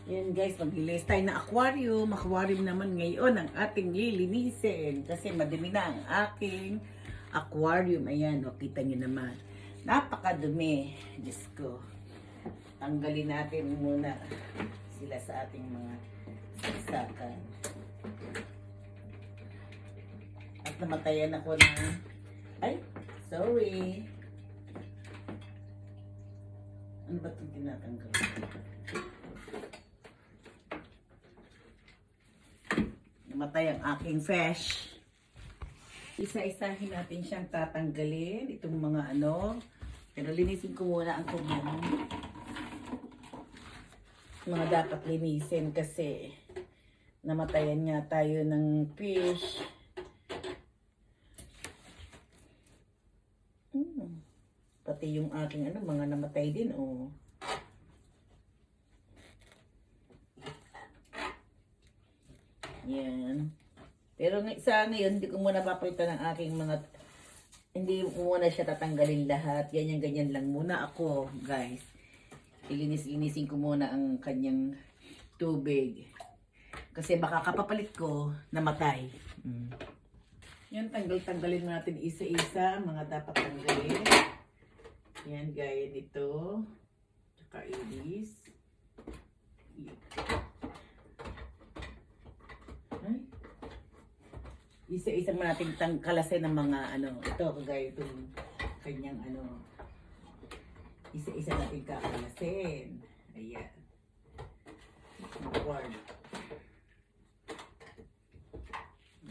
Yan guys, maglilis tayo ng aquarium. Aquarium naman ngayon ang ating lilinisin. Kasi madumi na ang aking aquarium. Ayan, o, kita nyo naman. Napakadumi. Diyos ko. Tanggalin natin muna sila sa ating mga saksakan. At namatayan ako ng... Ay, sorry. Ano ba itong tinatanggal? Namatay ang aking fish. Isa-isahin natin siyang tatanggalin. Itong mga ano. Pero linisin ko muna ang kanyang mga dapat linisin kasi namatayan nga tayo ng fish. Pati yung aking ano, mga namatay din, oh. Yan. Pero sa ngayon, hindi ko muna papalitan ng aking mga, hindi ko muna siya tatanggalin lahat. Ganyan-ganyan lang muna ako, guys. Ilinis-linisin ko muna ang kanyang tubig. Kasi baka kapapalit ko, namatay. Yan, tanggalin natin isa-isa, mga dapat tanggalin. Yan, gaya nito. Tsaka ilis. Isa-isa mo natin kalasin ng mga ano. Ito, kagaya itong kanyang ano. Isa-isa natin kakalasin. Ayan. Forward.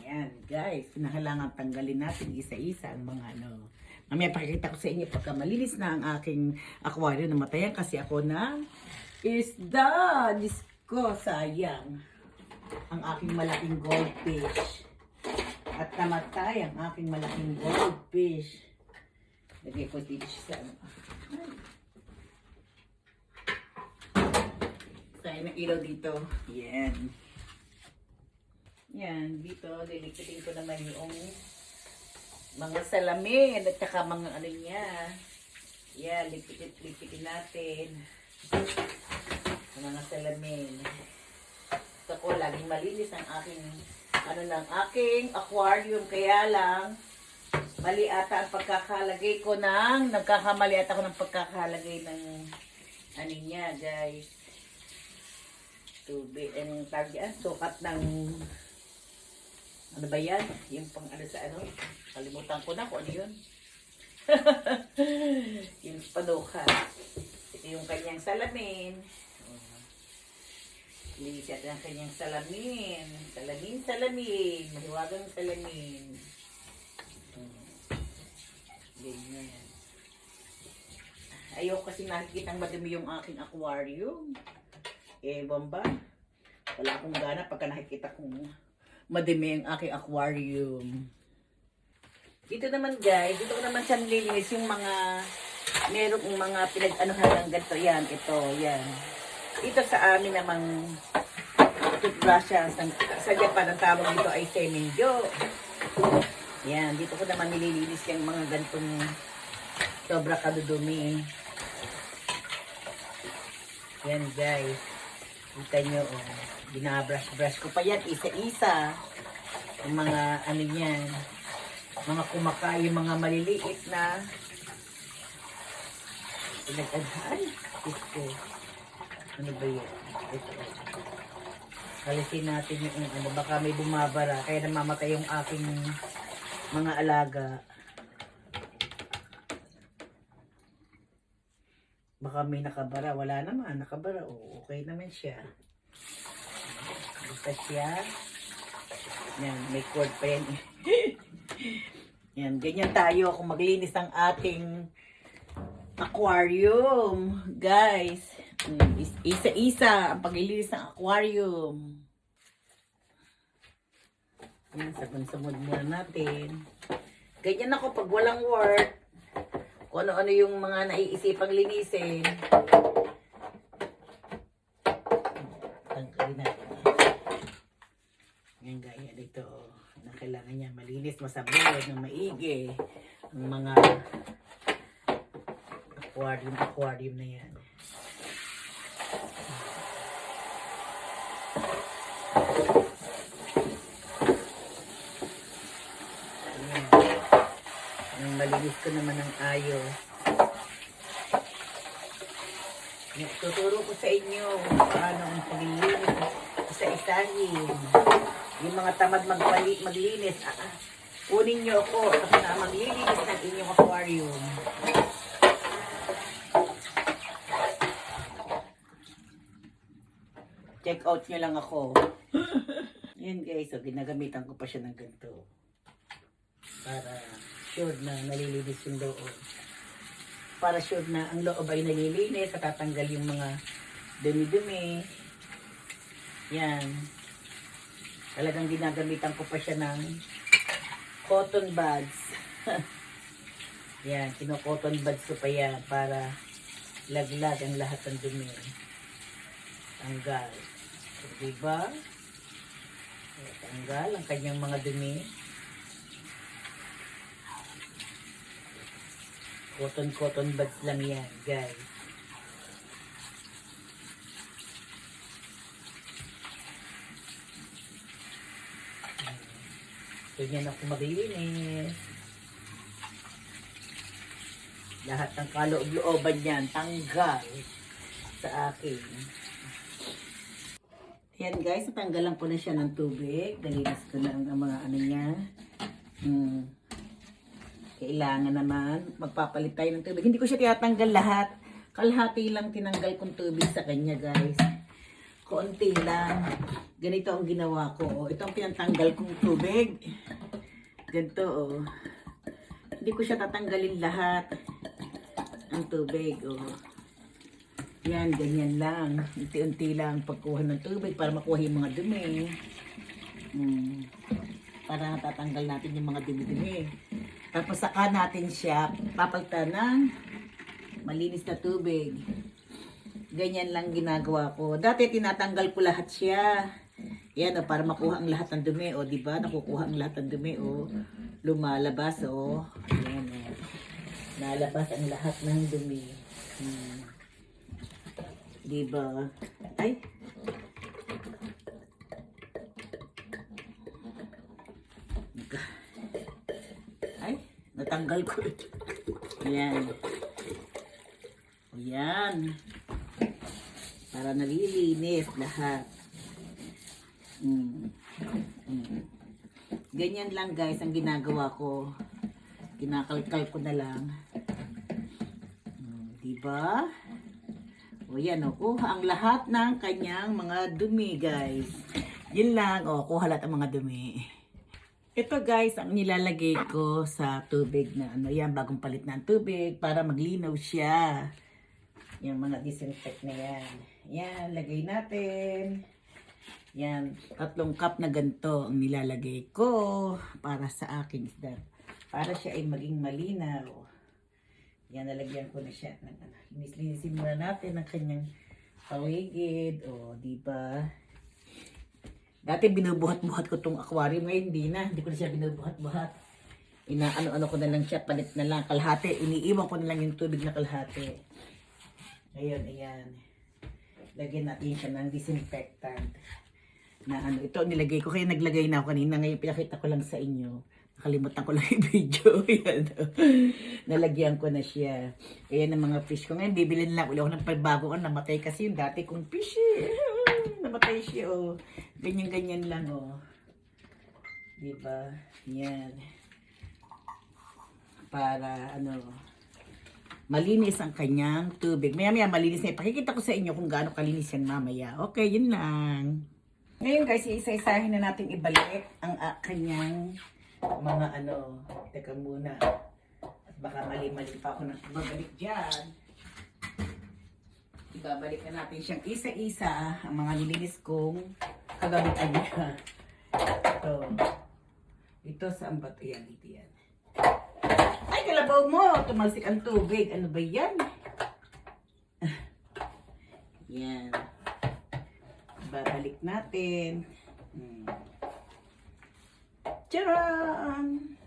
Ayan, guys. Kinakailangan tanggalin natin isa-isa ang mga ano. Mamaya pakikita ko sa inyo pagka malinis na ang aking aquarium. Namatayan kasi ako ng isda. Diyos ko, sayang. Ang aking malaking goldfish. At namatay ang aking malaking goldfish. Lagay ko dito siya sa ano. Tayo ng ilaw dito. Yan. Yan, dito. Lilikitin ko naman yung mga salamin at saka mga ano niya. Yan, lipitin natin. Mga salamin. Gusto ko laging malinis ang aking ano ng aking aquarium. Kaya lang mali ata ang pagkakalagay ko ng nagkakamali ata ako ng pagkakalagay ng ano niya, guys. Tubig, ang tawag yan, sukat ng ano ba yan? Yung pang ano sa ano? Kalimutan ko na kung ano yun. Yung panuka. Ito yung kanyang salamin. Linis natin ang kanyang salamin. Salamin. Mahiwagang salamin. Ganyan. Ayoko kasi nakikita madumi yung aking aquarium. Ewan ba? Wala akong gana pagka nakikita kong madumi ang aking aquarium. Dito naman guys, dito ko naman siya nililinis yung mga merong mga pinag-anuhan ng ganito. Yan, ito, yan. Dito sa amin namang toothbrush yan. Sa Japan, ang tawag dito ay semenjo. Yan, dito ko naman nililinis yung mga ganitong sobra kadudumi. Yan guys. Kita nyo, oh. Binabrush-brush ko pa yan, isa-isa. Yung mga, ano yan, mga kumakain, yung mga maliliit na pinag-adhaan. Ito. Ano ba yan? Ito. Kalisin natin yung ano, baka may bumabara, kaya namamatay yung aking mga alaga. Baka may nakabara. Wala naman. Nakabara. O, okay naman siya. Basta siya. Yan. May cord pa yan. Yan. Ganyan tayo kung maglinis ang ating aquarium. Guys. Isa-isa ang paglilinis ng aquarium. Yan. Sabon-sabon muna natin. Ganyan ako pag walang work. Kung ano-ano yung mga naiisipang linisin. Tanggalin natin. Yan gaya dito. Na kailangan niya malinis, masabog, ng maigi. Ang mga aquarium na yan. nililinis ko naman ng ayos. Tuturo ko sa inyo kung paano ang paglilinis isa-isahin. Yung mga tamad maglinis, kunin nyo ako ako na maglilinis ng inyong aquarium. Check out nyo lang ako. Yan guys, so ginagamitan ko pa siya ng ganito. Para sure na nalilinis yung loob. Para sure na ang loob ay nalilinis at tatanggal yung mga dumi-dumi. Yan. Talagang ginagamitan ko pa siya ng cotton buds. Yan, kino-cotton buds ko pa yan para laglag ang lahat ng dumi. Tanggal. So, diba? Tanggal ang kanyang mga dumi. Cotton buds lang yan, guys. So, yan ako maglilinis. Lahat ng kaloob-looban yan, tanggal sa akin. Yan guys, natanggalan ko na siya ng tubig. Nalinis ko lang ang mga ano niya. Kailangan naman magpapalit tayo ng tubig. Hindi ko siya tinatanggal lahat. Kalahati lang tinanggal kong tubig sa kanya guys. Konti lang. Ganito ang ginawa ko. Ito ang pinatanggal kong tubig. Ganito oh. Hindi ko siya tatanggalin lahat ang tubig oh. Yan, ganyan lang. Unti-unti lang pagkuha ng tubig para makuha yung mga dumi. Para natatanggal natin yung mga dumi-dumi. Tapos saka natin siya papalitan ng malinis na tubig. Ganyan lang ginagawa ko. Dati tinatanggal ko lahat siya. Yan o, para makuha ang lahat ng dumi. O, diba? Nakukuha ang lahat ng dumi. O, lumalabas. O, yan o. Nalabas ang lahat ng dumi. Diba? Ay. Ay, natanggal ko. Ayan. Ayan. Para nalilinis lahat. Ganyan lang guys ang ginagawa ko. Kinakalkal ko na lang. Diba? O yan o, kuha ang lahat ng kanyang mga dumi guys. Yun lang o, kuha lahat ang mga dumi. Ito guys, ang nilalagay ko sa tubig na ano yan, bagong palit na ang tubig para maglinaw siya. Yung mga disinfect na yan. Yan, lagay natin. Yan, 3 cup na ganito ang nilalagay ko para sa aking isda. Para siya ay maging malinaw. Yan, nalagyan ko na siya. Linisin muna natin ang kanyang paligid. O, diba? Dati binubuhat-buhat ko tong aquarium. Ngayon hindi na. Hindi ko na siya binubuhat-buhat. Inaano-ano ko na lang siya. Palit na lang. Kalahati. Iniiwan ko na lang yung tubig na kalahati. Ngayon, ayan. Lagyan natin siya ng disinfectant. Na ano, ito nilagay ko. Kaya naglagay na ako kanina. Ngayon pinakita ko lang sa inyo. Nakalimutan ko lang yung video. Yan. Nalagyan ko na siya. Ayan ang mga fish ko. Ngayon, bibilin lang ulit ako ng pagbago ko. Namatay kasi yung dati kong fish eh. Namatay siya oh. Ganyan-ganyan lang oh. Diba? Yan. Para ano, malinis ang kanyang tubig. Maya-maya malinis na. Pakikita ko sa inyo kung gaano kalinis yan mamaya. Okay, yun lang. Ngayon guys, isa-isahin na natin ibalik ang kanyang mga ano, teka muna. At baka mali-mali pa ako ng babalik dyan. Ibabalik na natin siyang isa-isa ang mga nilinis kong kagamitan niya. Ito. Ito saan ba ito? Yan, dito yan. Ay, kalabaw mo! Tumalsik ang tubig. Ano ba yan? Yan. Babalik natin. Charan!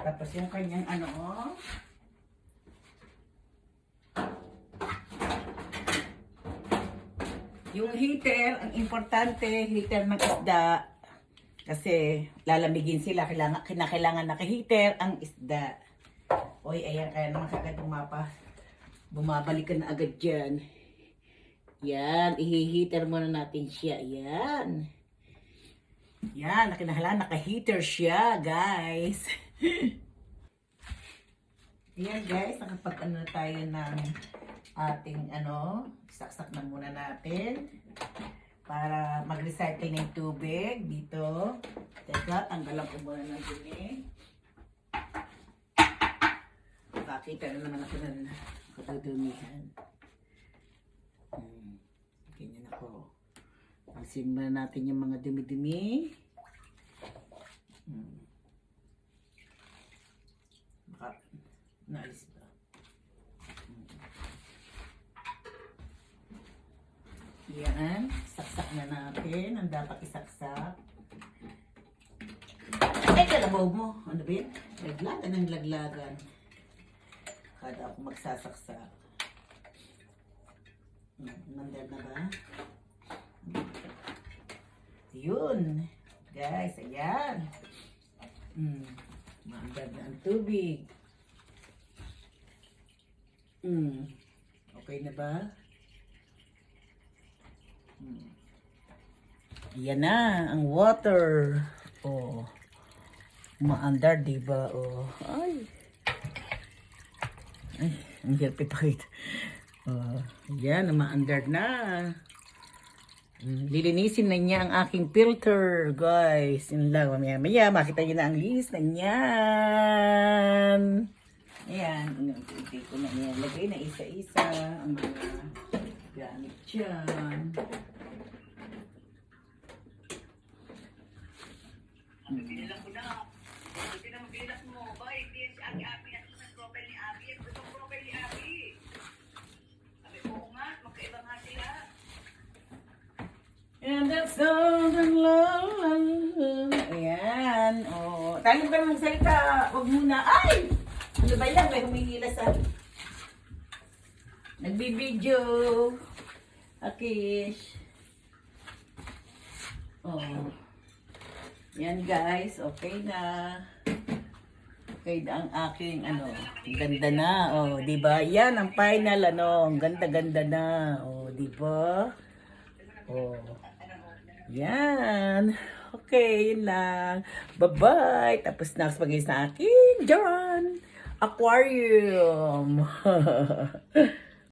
Tapos yung kanyang ano, yung heater, ang importante, heater ng isda. Kasi lalamigin sila, kinakailangan naka-heater ang isda. Oy, ayan, kaya naman kagad bumabalik ka na agad dyan. Yan, i-heater muna natin siya. Yan. Yan, kinakailangan naka-heater siya, guys. Yan, guys, nakapag-ano na tayo ng ating saksak na muna natin. Para mag-recycle ng tubig dito. Teka, tanggalan ko muna ng dumi. Makakita na naman ako ng katadumihan. Ganyan ako. Alisin muna natin yung mga dumi-dumi. Naalis ba? Yan, saksak na natin ang dapat isaksak. Ay, kalabaw mo. Ano ba yun? Laglagan ng laglagan. Kada ako magsasaksak. Mandar na ba? Yun. Guys, ayan. Mandar na ang tubig. Okay na ba? Yan na, ang water. Oh. Maandar, diba? Oh. Ay. Ay, ang hirap ipakita. Oh. Yan, maandar na. Lilinisin na niya ang aking filter, guys. Yun lang, maya makita niyo na ang linis na niyan. Ayan, inunti ko na niya. Lagay na isa-isa ang mga gamit dyan. Binilang ko na. Binilang mo ba? Hindi yan si Abi at sa profile ni Abi. Ito ang profile ni Abi. Sabi ko nga, magkaiba nga sila. And that's all the love. Ayan. Oh. Tayo ka ng salita. Huwag muna. Ay! Ano ba yan? May humihila sa nagbibideo. Akish. Oh. Yan guys. Okay na. Okay na ang aking ganda na. Oh, di ba? Yan ang final Ang ganda-ganda na. Oh, di ba? Oh. Yan. Okay, yun lang. Bye-bye. Tapos na ako sa aking John Aquarium.